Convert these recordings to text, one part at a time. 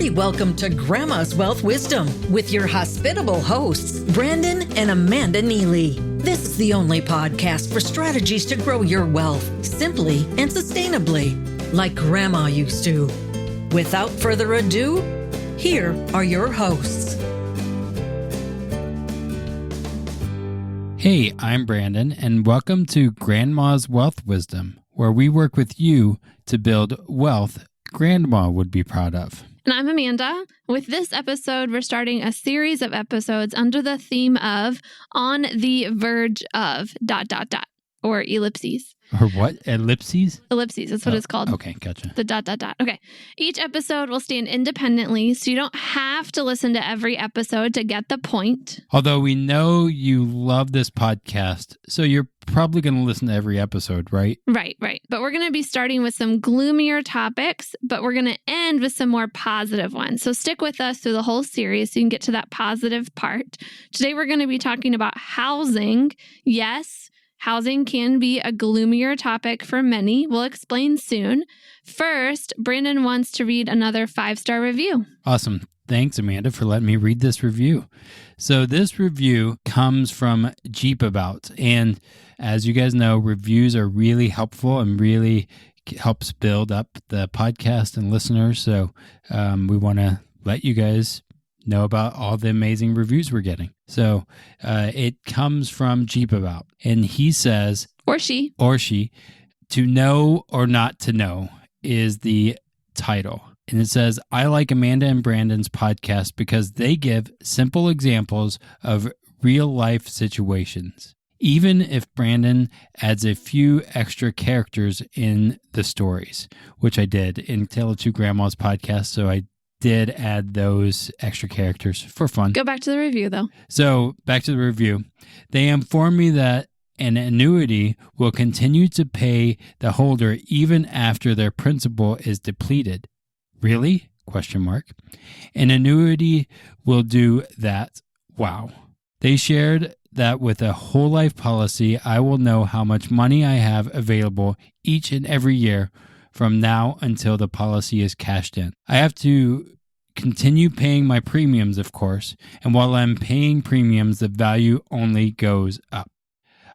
hearty welcome to Grandma's Wealth Wisdom with your hospitable hosts, Brandon and Amanda Neely. This is the only podcast for strategies to grow your wealth simply and sustainably, like Grandma used to. Without further ado, here are your hosts. Hey, I'm Brandon, and welcome to Grandma's Wealth Wisdom, where we work with you to build wealth Grandma would be proud of. And I'm Amanda. With this episode, we're starting a series of episodes under the theme of On the Verge of ... or ellipses. Or what? Ellipses? Ellipses, that's what it's called. Okay, gotcha. The ... Okay. Each episode will stand independently, so you don't have to listen to every episode to get the point. Although we know you love this podcast, so you're probably going to listen to every episode, right? Right. But we're going to be starting with some gloomier topics, but we're going to end with some more positive ones. So stick with us through the whole series so you can get to that positive part. Today, we're going to be talking about housing. Yes, housing can be a gloomier topic for many. We'll explain soon. First, Brandon wants to read another 5-star review. Awesome. Thanks, Amanda, for letting me read this review. So this review comes from Jeep About. And as you guys know, reviews are really helpful and really helps build up the podcast and listeners. So we want to let you guys know about all the amazing reviews we're getting. So it comes from Jeep About. And he says, Or she, to know or not to know is the title. And it says, I like Amanda and Brandon's podcast because they give simple examples of real life situations. Even if Brandon adds a few extra characters in the stories, which I did in Untitled Chapter Grandma's podcast. So I did add those extra characters for fun. Go back to the review though. So back to the review. They inform me that an annuity will continue to pay the holder even after their principal is depleted. Really? ? An annuity will do that. Wow. They shared that with a whole life policy, I will know how much money I have available each and every year from now until the policy is cashed in. I have to continue paying my premiums, of course, and while I'm paying premiums, the value only goes up.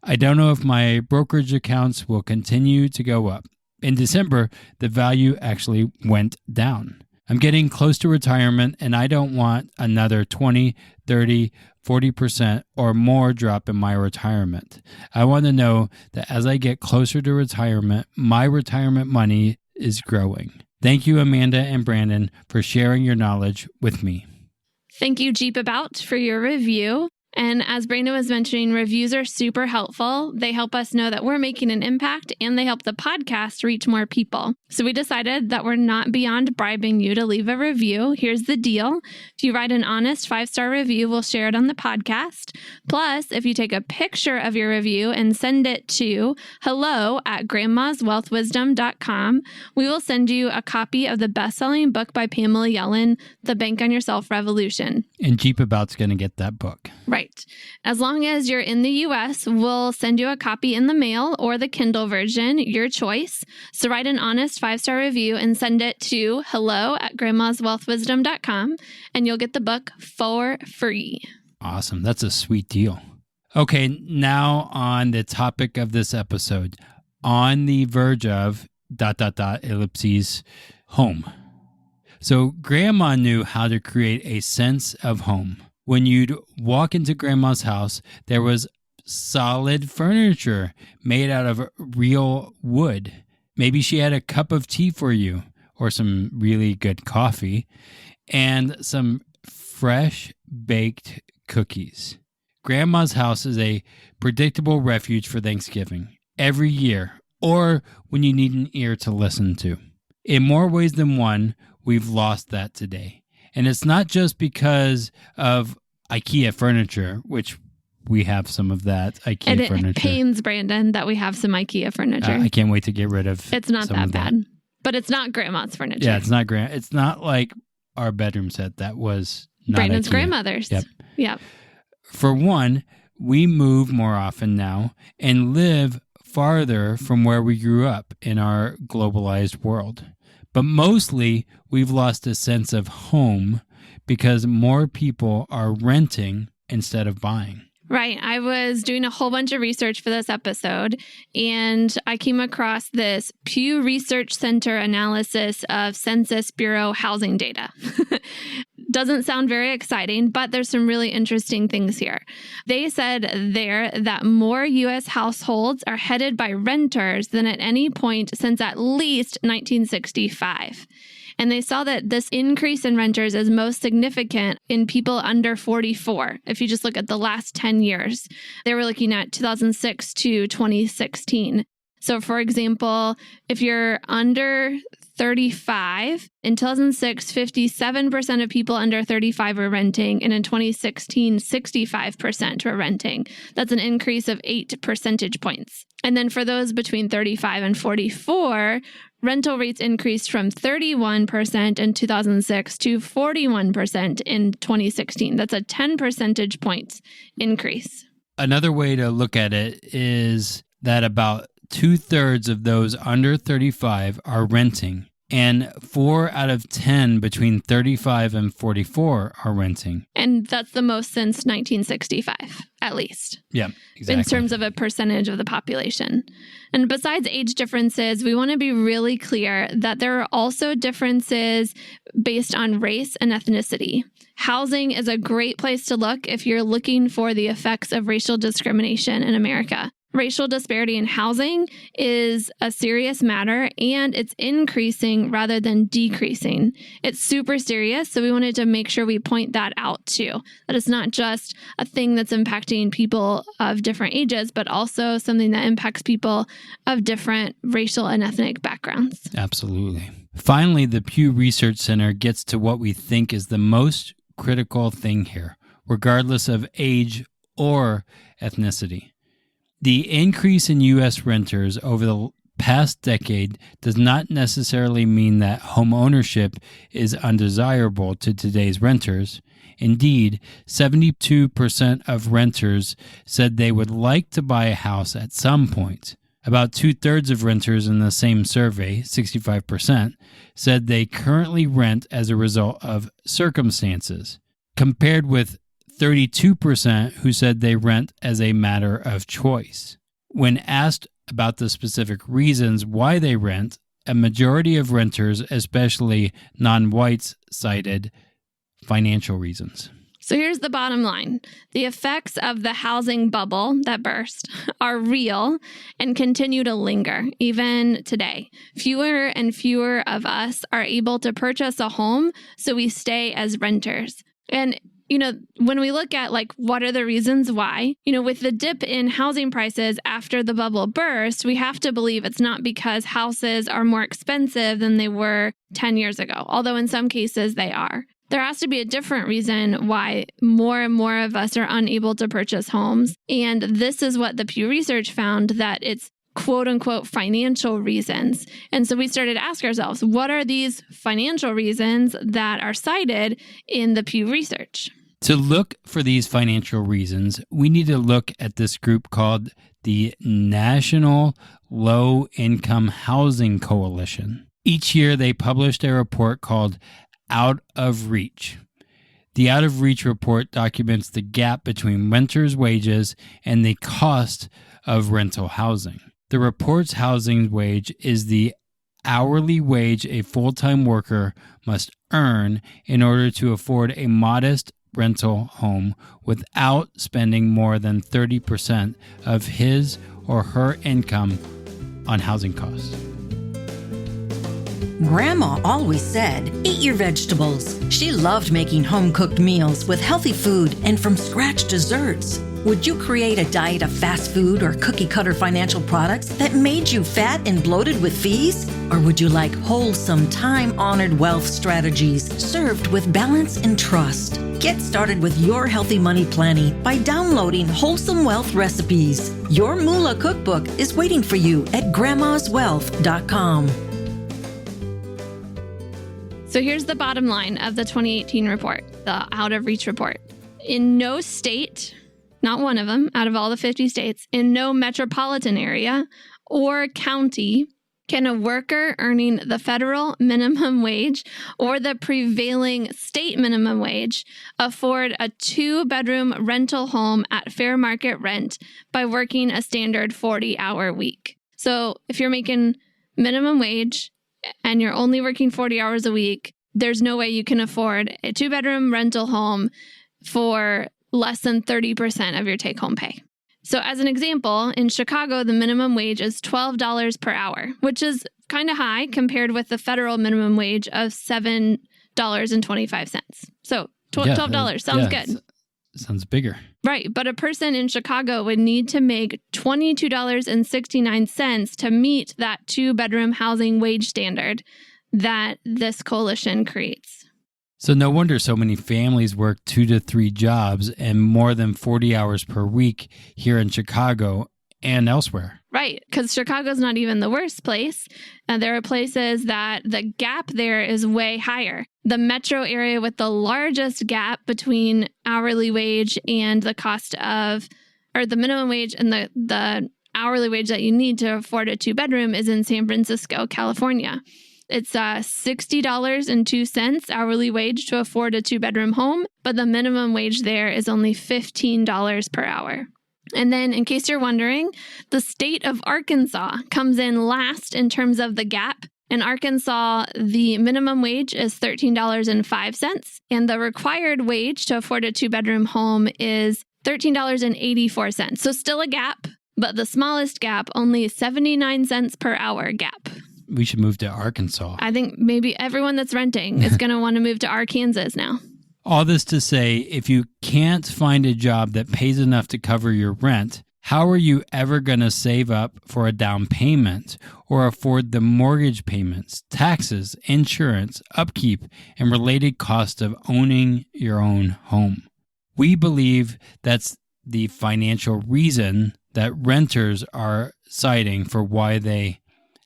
I don't know if my brokerage accounts will continue to go up. In December, the value actually went down. I'm getting close to retirement and I don't want another 20, 30, 40% or more drop in my retirement. I want to know that as I get closer to retirement, my retirement money is growing. Thank you, Amanda and Brandon, for sharing your knowledge with me. Thank you, Jeep About, for your review. And as Brandon was mentioning, reviews are super helpful. They help us know that we're making an impact and they help the podcast reach more people. So we decided that we're not beyond bribing you to leave a review. Here's the deal. If you write an honest 5-star review, we'll share it on the podcast. Plus, if you take a picture of your review and send it to hello@grandmaswealthwisdom.com, we will send you a copy of the best-selling book by Pamela Yellen, The Bank on Yourself Revolution. And Jeep About's going to get that book. Right. As long as you're in the U.S., we'll send you a copy in the mail or the Kindle version, your choice. So write an honest 5-star review and send it to hello@grandmaswealthwisdom.com and you'll get the book for free. Awesome. That's a sweet deal. Okay, now on the topic of this episode, on the verge of ... ellipses, home. So Grandma knew how to create a sense of home. When you'd walk into Grandma's house, there was solid furniture made out of real wood. Maybe she had a cup of tea for you or some really good coffee and some fresh baked cookies. Grandma's house is a predictable refuge for Thanksgiving every year or when you need an ear to listen to. In more ways than one, we've lost that today. And it's not just because of IKEA furniture, which we have some of that IKEA furniture. And it pains Brandon that we have some IKEA furniture. I can't wait to get rid of It's not some that of bad, but it's not Grandma's furniture. Yeah, it's not It's not like our bedroom set that was not Brandon's IKEA. grandmother's. Yep. For one, we move more often now and live farther from where we grew up in our globalized world. But mostly, we've lost a sense of home because more people are renting instead of buying. Right. I was doing a whole bunch of research for this episode, and I came across this Pew Research Center analysis of Census Bureau housing data. Doesn't sound very exciting, but there's some really interesting things here. They said there that more U.S. households are headed by renters than at any point since at least 1965. And they saw that this increase in renters is most significant in people under 44. If you just look at the last 10 years, they were looking at 2006 to 2016. So for example, if you're under 35, in 2006, 57% of people under 35 were renting, and in 2016, 65% were renting. That's an increase of 8 percentage points. And then for those between 35 and 44, rental rates increased from 31% in 2006 to 41% in 2016. That's a 10 percentage points increase. Another way to look at it is that about 2/3 of those under 35 are renting, and 4 out of 10 between 35 and 44 are renting. And that's the most since 1965, at least. Yeah, exactly. In terms of a percentage of the population. And besides age differences, we want to be really clear that there are also differences based on race and ethnicity. Housing is a great place to look if you're looking for the effects of racial discrimination in America. Racial disparity in housing is a serious matter, and it's increasing rather than decreasing. It's super serious, so we wanted to make sure we point that out too. That it's not just a thing that's impacting people of different ages, but also something that impacts people of different racial and ethnic backgrounds. Absolutely. Finally, the Pew Research Center gets to what we think is the most critical thing here, regardless of age or ethnicity. The increase in U.S. renters over the past decade does not necessarily mean that home ownership is undesirable to today's renters. Indeed, 72% of renters said they would like to buy a house at some point. About 2/3 of renters in the same survey, 65%, said they currently rent as a result of circumstances, compared with 32% who said they rent as a matter of choice. When asked about the specific reasons why they rent, a majority of renters, especially non-whites, cited financial reasons. So here's the bottom line. The effects of the housing bubble that burst are real and continue to linger even today. Fewer and fewer of us are able to purchase a home, so we stay as renters. And when we look at what are the reasons why, with the dip in housing prices after the bubble burst, we have to believe it's not because houses are more expensive than they were 10 years ago, although in some cases they are. There has to be a different reason why more and more of us are unable to purchase homes. And this is what the Pew Research found, that it's quote unquote financial reasons. And so we started to ask ourselves, what are these financial reasons that are cited in the Pew Research? To look for these financial reasons, we need to look at this group called the National Low Income Housing Coalition. Each year, they published a report called Out of Reach. The Out of Reach report documents the gap between renters' wages and the cost of rental housing. The report's housing wage is the hourly wage a full-time worker must earn in order to afford a modest rental home without spending more than 30% of his or her income on housing costs. Grandma always said, eat your vegetables. She loved making home-cooked meals with healthy food and from-scratch desserts. Would you create a diet of fast food or cookie-cutter financial products that made you fat and bloated with fees? Or would you like wholesome, time-honored wealth strategies served with balance and trust? Get started with your healthy money planning by downloading Wholesome Wealth Recipes. Your Moolah cookbook is waiting for you at grandmaswealth.com. So here's the bottom line of the 2018 report, the Out of Reach report. In no state not one of them, out of all the 50 states, in no metropolitan area or county can a worker earning the federal minimum wage or the prevailing state minimum wage afford a 2-bedroom rental home at fair market rent by working a standard 40-hour week. So if you're making minimum wage and you're only working 40 hours a week, there's no way you can afford a 2-bedroom rental home for less than 30% of your take-home pay. So as an example, in Chicago, the minimum wage is $12 per hour, which is kind of high compared with the federal minimum wage of $7.25. So $12 sounds good. Sounds bigger. Right. But a person in Chicago would need to make $22.69 to meet that 2-bedroom housing wage standard that this coalition creates. So no wonder so many families work 2 to 3 jobs and more than 40 hours per week here in Chicago and elsewhere. Right, because Chicago's not even the worst place. There are places that the gap there is way higher. The metro area with the largest gap between hourly wage and the cost of, or the minimum wage and the hourly wage that you need to afford a 2-bedroom is in San Francisco, California. It's $60.02 hourly wage to afford a 2-bedroom home, but the minimum wage there is only $15 per hour. And then, in case you're wondering, the state of Arkansas comes in last in terms of the gap. In Arkansas, the minimum wage is $13.05, and the required wage to afford a 2-bedroom home is $13.84. So still a gap, but the smallest gap, only 79 cents per hour gap. We should move to Arkansas. I think maybe everyone that's renting is going to want to move to Arkansas now. All this to say, if you can't find a job that pays enough to cover your rent, how are you ever going to save up for a down payment or afford the mortgage payments, taxes, insurance, upkeep, and related cost of owning your own home? We believe that's the financial reason that renters are citing for why they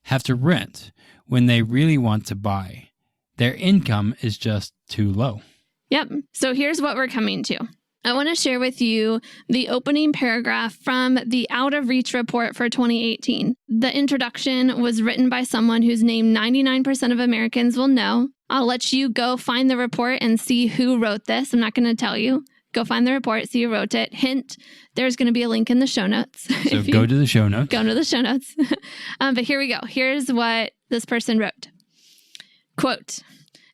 have to rent when they really want to buy. Their income is just too low. Yep. So here's what we're coming to. I want to share with you the opening paragraph from the Out of Reach report for 2018. The introduction was written by someone whose name 99% of Americans will know. I'll let you go find the report and see who wrote this. I'm not going to tell you. Go find the report, see who wrote it. Hint, there's going to be a link in the show notes. So go to the show notes. Go to the show notes. But here we go. Here's what this person wrote. Quote,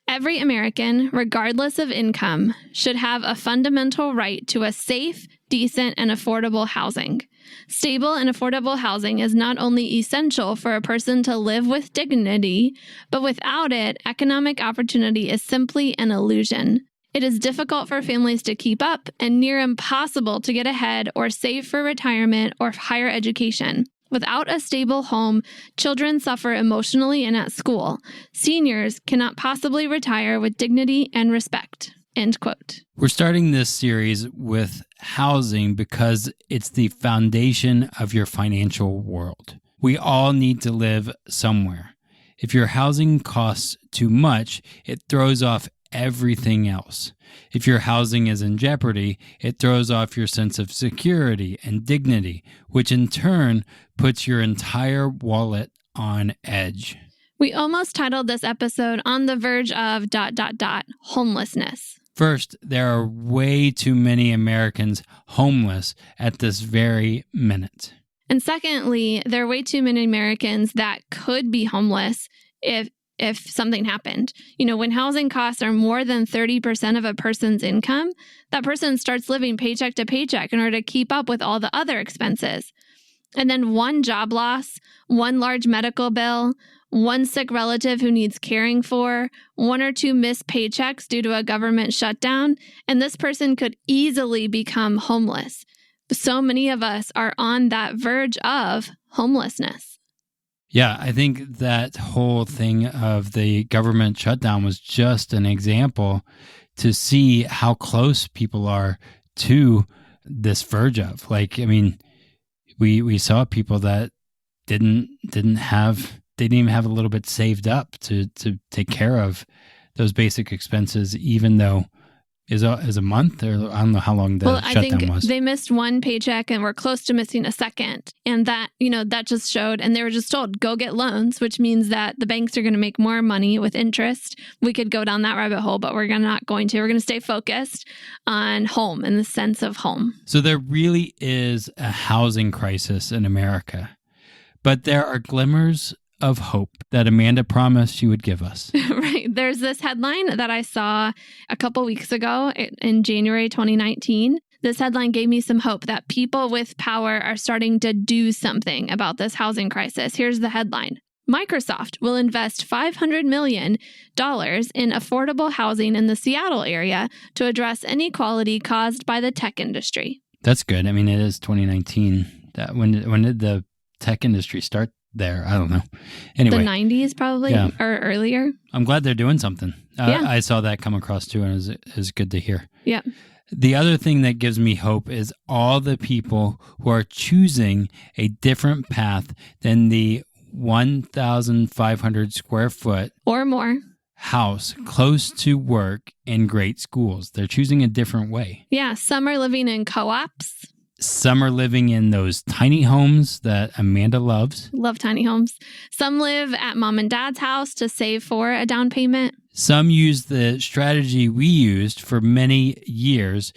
every American, regardless of income, should have a fundamental right to a safe, decent, and affordable housing. Stable and affordable housing is not only essential for a person to live with dignity, but without it, economic opportunity is simply an illusion. It is difficult for families to keep up and near impossible to get ahead or save for retirement or higher education. Without a stable home, children suffer emotionally and at school. Seniors cannot possibly retire with dignity and respect. End quote. We're starting this series with housing because it's the foundation of your financial world. We all need to live somewhere. If your housing costs too much, it throws off everything else. If your housing is in jeopardy, it throws off your sense of security and dignity, which in turn puts your entire wallet on edge. We almost titled this episode On the Verge of ... homelessness. First, there are way too many Americans homeless at this very minute. And secondly, there are way too many Americans that could be homeless if something happened. You know, when housing costs are more than 30% of a person's income, that person starts living paycheck to paycheck in order to keep up with all the other expenses. And then one job loss, one large medical bill, one sick relative who needs caring for, 1 or 2 missed paychecks due to a government shutdown, and this person could easily become homeless. So many of us are on that verge of homelessness. Yeah, I think that whole thing of the government shutdown was just an example to see how close people are to this verge of. Like, I mean, we saw people that didn't even have a little bit saved up to take care of those basic expenses, even though is a month, or I don't know how long the shutdown was. They missed one paycheck and were close to missing a second. And that, that just showed, and they were just told, go get loans, which means that the banks are going to make more money with interest. We could go down that rabbit hole, but we're not going to. We're going to stay focused on home and the sense of home. So there really is a housing crisis in America, but there are glimmers of hope that Amanda promised she would give us. Right. There's this headline that I saw a couple weeks ago in January 2019. This headline gave me some hope that people with power are starting to do something about this housing crisis. Here's the headline. Microsoft will invest $500 million in affordable housing in the Seattle area to address inequality caused by the tech industry. That's good. I mean, it is 2019. When did the tech industry start there? I don't know. Anyway, the 90s probably, or earlier. I'm glad they're doing something. Yeah. I saw that come across too, and it was good to hear. Yeah. The other thing that gives me hope is all the people who are choosing a different path than the 1,500 square foot or more house close to work and great schools. They're choosing a different way. Yeah. Some are living in co-ops. Some are living in those tiny homes that Amanda loves. Love tiny homes. Some live at mom and dad's house to save for a down payment. Some use the strategy we used for many years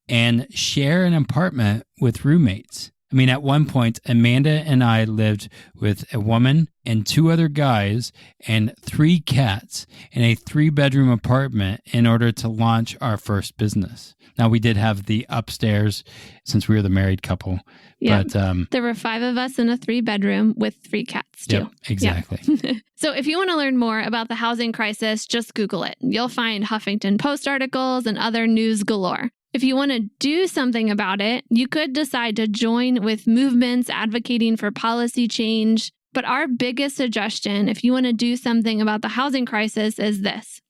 and share an apartment with roommates. I mean, at one point, Amanda and I lived with a woman and 2 other guys and 3 cats in a 3-bedroom apartment in order to launch our first business. Now, we did have the upstairs since we were the married couple. Yeah. But there were 5 of us in a 3-bedroom with 3 cats, too. Yep, exactly. Yeah. So if you want to learn more about the housing crisis, just Google it. You'll find Huffington Post articles and other news galore. If you want to do something about it, you could decide to join with movements advocating for policy change. But our biggest suggestion, if you want to do something about the housing crisis, is this.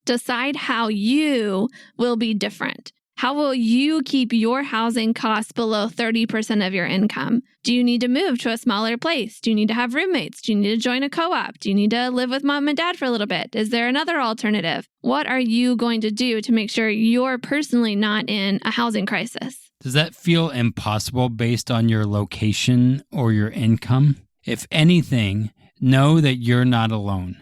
Decide how you will be different. How will you keep your housing costs below 30% of your income? Do you need to move to a smaller place? Do you need to have roommates? Do you need to join a co-op? Do you need to live with mom and dad for a little bit? Is there another alternative? What are you going to do to make sure you're personally not in a housing crisis? Does that feel impossible based on your location or your income? If anything, know that you're not alone.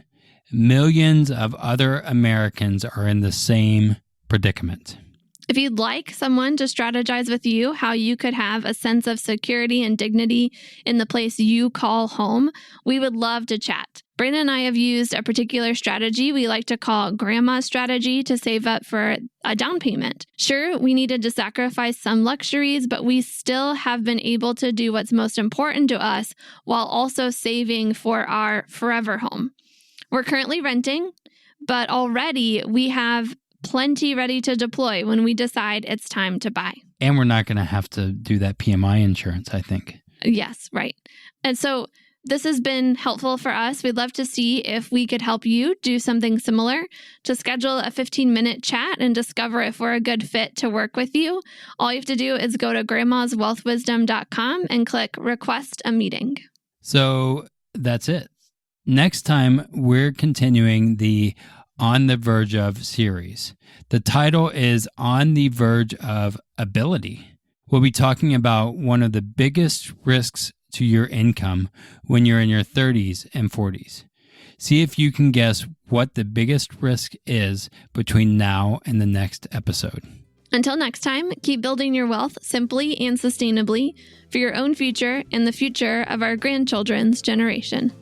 Millions of other Americans are in the same predicament. If you'd like someone to strategize with you how you could have a sense of security and dignity in the place you call home, we would love to chat. Brandon and I have used a particular strategy we like to call grandma's strategy to save up for a down payment. Sure, we needed to sacrifice some luxuries, but we still have been able to do what's most important to us while also saving for our forever home. We're currently renting, but already we have plenty ready to deploy when we decide it's time to buy. And we're not going to have to do that PMI insurance, I think. Yes, right. And so this has been helpful for us. We'd love to see if we could help you do something similar. To schedule a 15-minute chat and discover if we're a good fit to work with you, all you have to do is go to grandmaswealthwisdom.com and click Request a Meeting. So that's it. Next time, we're continuing the On the Verge of series. The title is On the Verge of Ability. We'll be talking about one of the biggest risks to your income when you're in your 30s and 40s. See if you can guess what the biggest risk is between now and the next episode. Until next time, keep building your wealth simply and sustainably for your own future and the future of our grandchildren's generation.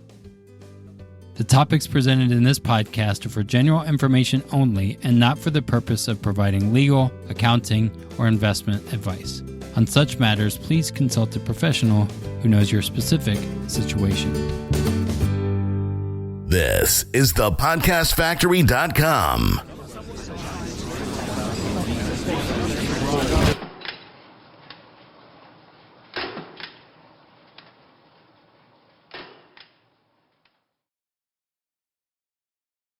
The topics presented in this podcast are for general information only and not for the purpose of providing legal, accounting, or investment advice. On such matters, please consult a professional who knows your specific situation. This is thepodcastfactory.com.